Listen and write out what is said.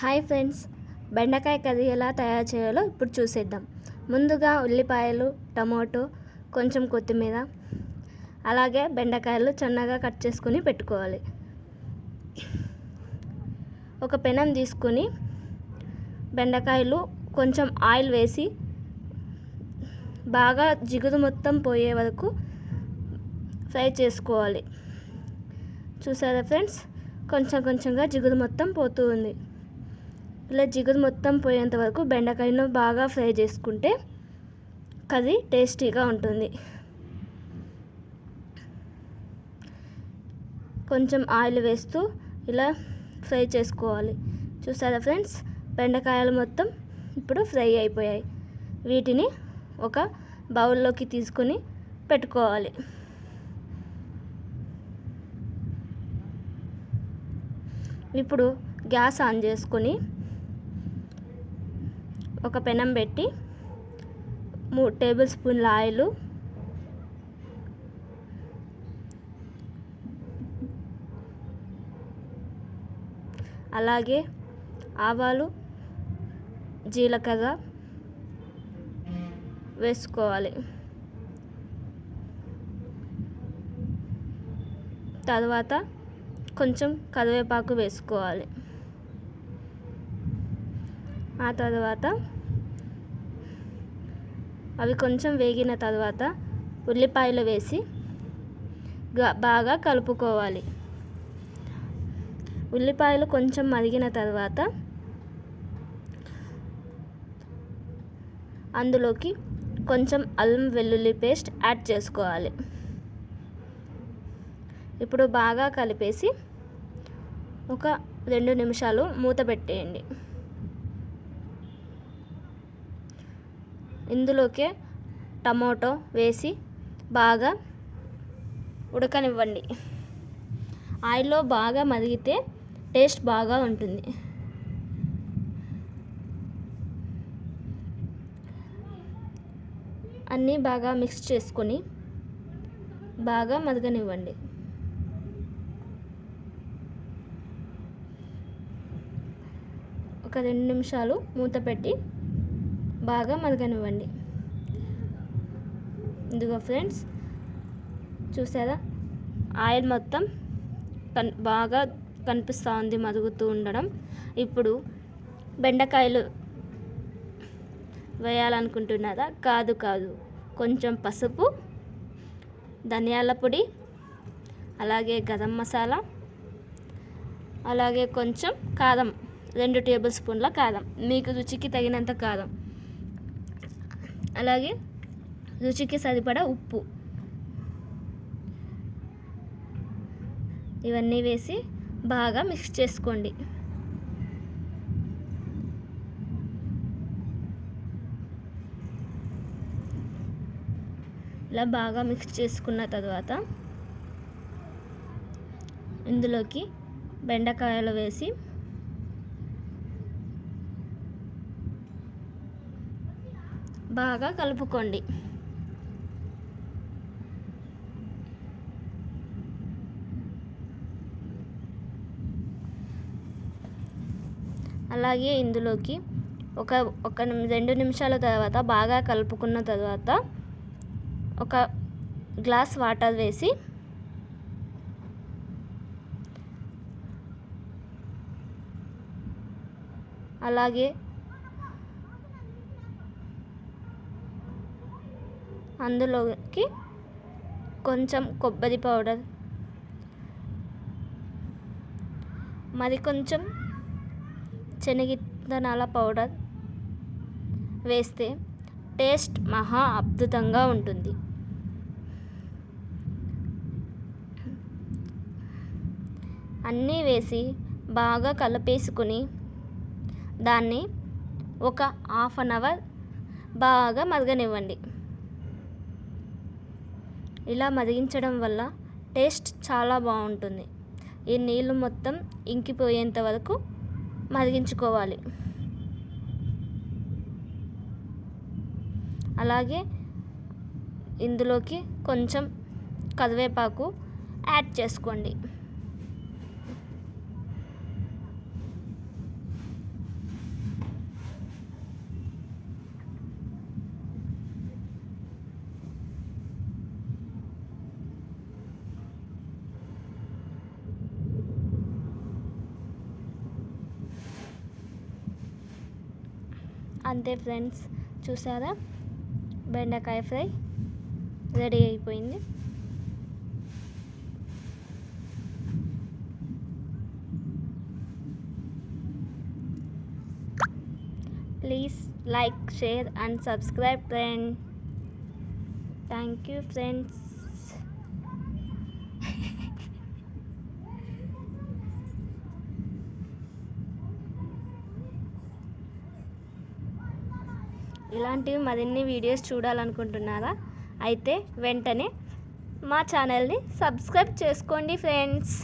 Hi friends, బెండకాయ curry ఎలా తయారు చేయాలో ఇప్పుడు చూసేద్దాం. ముందుగా ఉల్లిపాయలు, టమాటో, కొంచెం కొత్తిమీర, అలాగే బెండకాయలు సన్నగా కట్ చేసుకుని పెట్టుకోవాలి. ఒక పెనం తీసుకుని బెండకాయలు కొంచెం ఆయిల్ వేసి బాగా జిగురు మొత్తం పోయే వరకు ఫ్రై చేసుకోవాలి. చూసారా ఫ్రెండ్స్, కొంచెంగా జిగురు మొత్తం పోతూ ఉంది. ఇలా జిగురు మొత్తం పోయేంత వరకు బెండకాయను బాగా ఫ్రై చేసుకుంటే కర్రీ టేస్టీగా ఉంటుంది. కొంచెం ఆయిల్ వేస్తూ ఇలా ఫ్రై చేసుకోవాలి. చూసారా ఫ్రెండ్స్, బెండకాయలు మొత్తం ఇప్పుడు ఫ్రై అయిపోయాయి. వీటిని ఒక బౌల్లోకి తీసుకొని పెట్టుకోవాలి. ఇప్పుడు గ్యాస్ ఆన్ చేసుకొని ఒక పెనం పెట్టి 3 టేబుల్ స్పూన్ల ఆయిల్, అలాగే ఆవాలు, జీలకర్ర వేసుకోవాలి. తర్వాత కొంచెం కరివేపాకు వేసుకోవాలి. ఆ తర్వాత అవి కొంచెం వేగిన తర్వాత ఉల్లిపాయలు వేసి బాగా కలుపుకోవాలి. ఉల్లిపాయలు కొంచెం మరిగిన తర్వాత అందులోకి కొంచెం అల్లం వెల్లుల్లి పేస్ట్ యాడ్ చేసుకోవాలి. ఇప్పుడు బాగా కలిపేసి ఒక 2 నిమిషాలు మూత పెట్టేయండి. ఇందులోకే టమాటో వేసి బాగా ఉడకనివ్వండి. ఆయిల్లో బాగా మరిగితే టేస్ట్ బాగా ఉంటుంది. అన్నీ బాగా మిక్స్ చేసుకొని బాగా మరగనివ్వండి. ఒక 2 నిమిషాలు మూత పెట్టి బాగా మరగనివ్వండి. ఇదిగో ఫ్రెండ్స్, చూసారా, ఆయిల్ మొత్తం బాగా కనిపిస్తూ ఉంది మరుగుతూ ఉండడం. ఇప్పుడు బెండకాయలు వేయాలనుకుంటున్నారా? కాదు, కొంచెం పసుపు, ధనియాల పొడి, అలాగే గరం మసాలా, అలాగే కొంచెం కారం, 2 టేబుల్ స్పూన్ల కారం, మీకు రుచికి తగినంత కారం, అలాగే రుచికి సరిపడా ఉప్పు, ఇవన్నీ వేసి బాగా మిక్స్ చేసుకోండి. ఇలా బాగా మిక్స్ చేసుకున్న తర్వాత ఇందులోకి బెండకాయలు వేసి బాగా కలుపుకోండి. అలాగే ఇందులోకి ఒక 2 నిమిషాల తర్వాత బాగా కలుపుకున్న తర్వాత ఒక గ్లాస్ వాటర్ వేసి అలాగే అందులోకి కొంచెం కొబ్బరి పౌడర్, మరి కొంచెం శనగిత్తనాల పౌడర్ వేస్తే టేస్ట్ మహా అద్భుతంగా ఉంటుంది. అన్నీ వేసి బాగా కలిపేసుకుని దాన్ని ఒక 1/2 అవర్ బాగా మరగనివ్వండి. ఇలా మరిగించడం వల్ల టేస్ట్ చాలా బాగుంటుంది. ఈ నీళ్ళు మొత్తం ఇంకిపోయేంత వరకు మరిగించుకోవాలి. అలాగే ఇందులోకి కొంచెం కరివేపాకు, యాడ్ చేసుకోండి. అంతే ఫ్రెండ్స్, చూసారా బెండకాయ ఫ్రై రెడీ అయిపోయింది. Please like, share and subscribe friend. Thank you friends. ఇలాంటివి మరిన్ని వీడియోస్ చూడాలనుకుంటున్నారా? అయితే వెంటనే మా ఛానల్ని సబ్స్క్రైబ్ చేసుకోండి ఫ్రెండ్స్.